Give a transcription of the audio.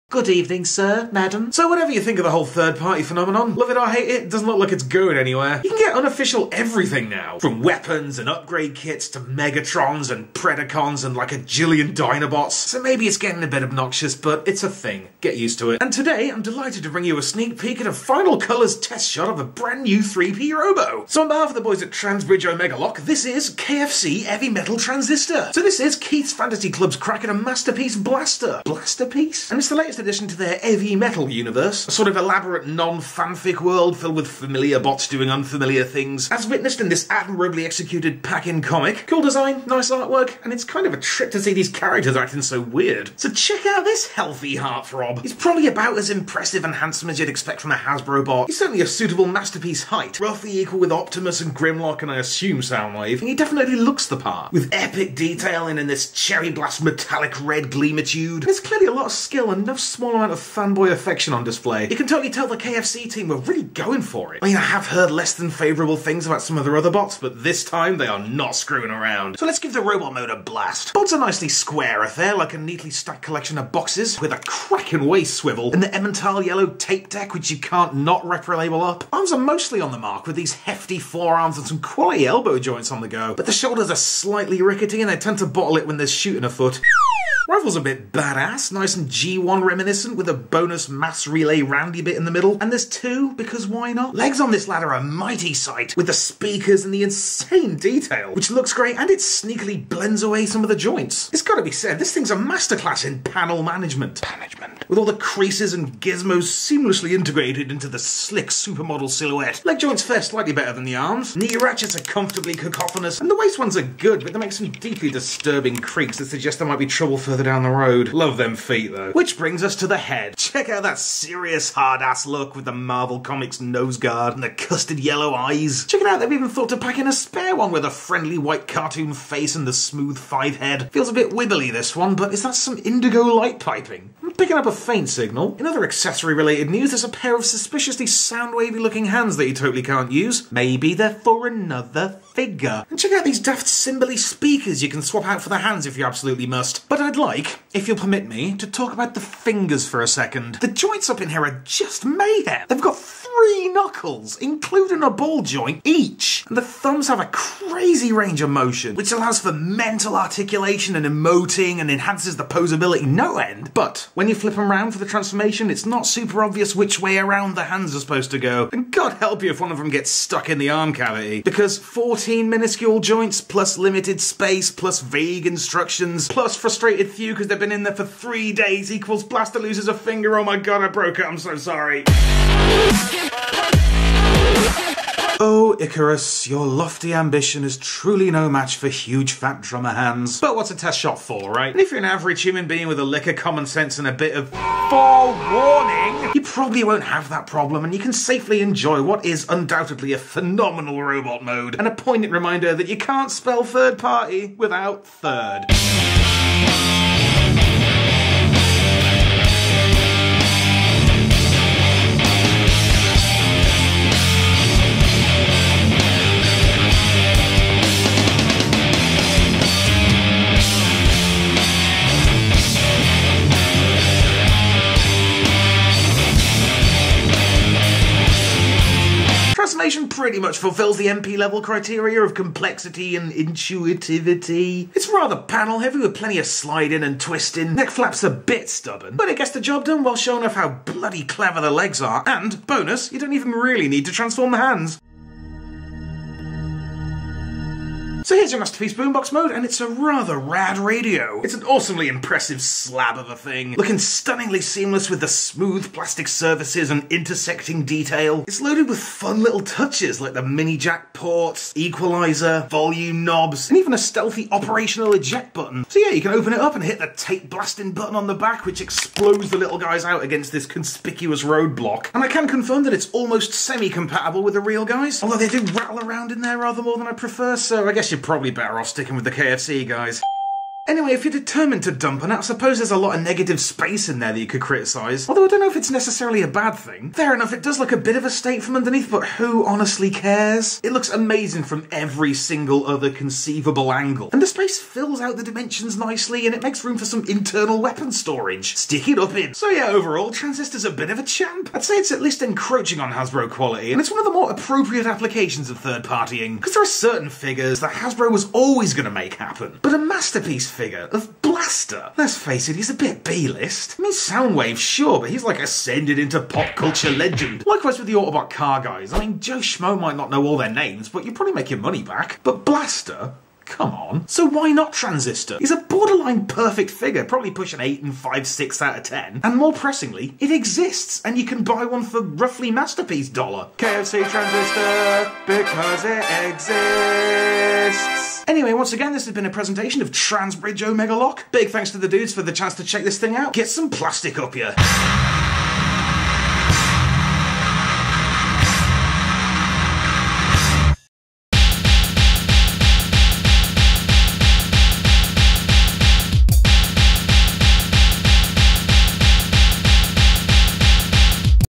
Good evening, sir, madam. So whatever you think of the whole third-party phenomenon, love it or hate it, it doesn't look like it's going anywhere. You can get unofficial everything now. From weapons and upgrade kits to Megatrons and Predacons and like a jillion Dinobots. So maybe it's getting a bit obnoxious, but it's a thing. Get used to it. And today, I'm delighted to bring you a sneak peek at a Final Colours test shot of a brand new 3P Robo. So on behalf of the boys at Transbridge Omegalock, this is KFC E.A.V.I Metal Transistor. So this is Keith's Fantasy Club's crack at a masterpiece blaster. Blasterpiece? And it's the latest addition to their E.A.V.I Metal universe, a sort of elaborate non-fanfic world filled with familiar bots doing unfamiliar things, as witnessed in this admirably executed pack-in comic. Cool design, nice artwork, and it's kind of a trip to see these characters acting so weird. So check out this healthy heartthrob. He's probably about as impressive and handsome as you'd expect from a Hasbro bot. He's certainly a suitable masterpiece height, roughly equal with Optimus and Grimlock and I assume Soundwave, and he definitely looks the part, with epic detailing in this cherry blast metallic red gleamitude. There's clearly a lot of skill and no small amount of fanboy affection on display. You can totally tell the KFC team were really going for it. I mean, I have heard less than favourable things about some of their other bots, but this time they are not screwing around. So let's give the robot mode a blast. Bots are nicely square affair, like a neatly stacked collection of boxes, with a cracking waist swivel, and the Emmental yellow tape deck which you can't not repro-label up. Arms are mostly on the mark, with these hefty forearms and some quality elbow joints on the go, but the shoulders are slightly rickety and they tend to bottle it when there's shooting afoot. Rifle's a bit badass, nice and G1 reminiscent with a bonus mass relay roundy bit in the middle. And there's two, because why not? Legs on this ladder are a mighty sight, with the speakers and the insane detail, which looks great and it sneakily blends away some of the joints. It's gotta be said, this thing's a masterclass in panel management. With all the creases and gizmos seamlessly integrated into the slick supermodel silhouette. Leg joints fare slightly better than the arms. Knee ratchets are comfortably cacophonous, and the waist ones are good, but they make some deeply disturbing creaks that suggest there might be trouble further down the road. Love them feet though. Which brings us to the head. Check out that serious hard-ass look with the Marvel Comics nose guard and the custard yellow eyes. Check it out, they've even thought to pack in a spare one with a friendly white cartoon face and the smooth 5 head. Feels a bit wibbly this one, but is that some indigo light piping? I'm picking up a faint signal. In other accessory related news, there's a pair of suspiciously sound-wavy looking hands that you totally can't use. Maybe they're for another figure. And check out these daft cymbally speakers you can swap out for the hands if you absolutely must. But I'd like, if you'll permit me, to talk about the fingers for a second. The joints up in here are just mayhem. They've got 3 knuckles, including a ball joint each. And the thumbs have a crazy range of motion, which allows for mental articulation and emoting and enhances the posability no end. But when you flip them around for the transformation, it's not super obvious which way around the hands are supposed to go. And God help you if one of them gets stuck in the arm cavity. Because 14 minuscule joints, plus limited space, plus vague instructions, plus frustrated Thew because they've been in there for 3 days equals Blaster loses a finger. Oh my god, I broke it, I'm so sorry. Oh, Icarus, your lofty ambition is truly no match for huge fat drummer hands. But what's a test shot for, right? And if you're an average human being with a lick of common sense and a bit of forewarning, you probably won't have that problem and you can safely enjoy what is undoubtedly a phenomenal robot mode. And a poignant reminder that you can't spell third party without third. Transformation pretty much fulfills the MP level criteria of complexity and intuitivity. It's rather panel heavy with plenty of sliding and twisting. Neck flaps a bit stubborn, but it gets the job done while showing off how bloody clever the legs are. And, bonus, you don't even really need to transform the hands. So here's your masterpiece boombox mode, and it's a rather rad radio. It's an awesomely impressive slab of a thing, looking stunningly seamless with the smooth plastic surfaces and intersecting detail. It's loaded with fun little touches like the mini jack ports, equalizer, volume knobs, and even a stealthy operational eject button. So yeah, you can open it up and hit the tape blasting button on the back, which explodes the little guys out against this conspicuous roadblock. And I can confirm that it's almost semi-compatible with the real guys, although they do rattle around in there rather more than I prefer, so I guess you're probably better off sticking with the KFC guys. Anyway, if you're determined to dump on it, I suppose there's a lot of negative space in there that you could criticise. Although I don't know if it's necessarily a bad thing. Fair enough, it does look a bit of a state from underneath, but who honestly cares? It looks amazing from every single other conceivable angle. And the space fills out the dimensions nicely, and it makes room for some internal weapon storage. Stick it up in. So yeah, overall, Transistor's a bit of a champ. I'd say it's at least encroaching on Hasbro quality, and it's one of the more appropriate applications of third-partying, because there are certain figures that Hasbro was always going to make happen. But a masterpiece figure of Blaster, let's face it, he's a bit B-list. I mean, Soundwave, sure, but he's like ascended into pop culture legend. Likewise with the Autobot car guys. I mean, Joe Schmo might not know all their names, but you'll probably make your money back. But Blaster? Come on. So why not Transistor? He's a borderline perfect figure, probably pushing 8 and 5/6 out of 10. And more pressingly, it exists, and you can buy one for roughly masterpiece dollar. KFC Transistor, because it exists. Anyway, once again, this has been a presentation of Transbridge Omegalock. Big thanks to the dudes for the chance to check this thing out. Get some plastic up here.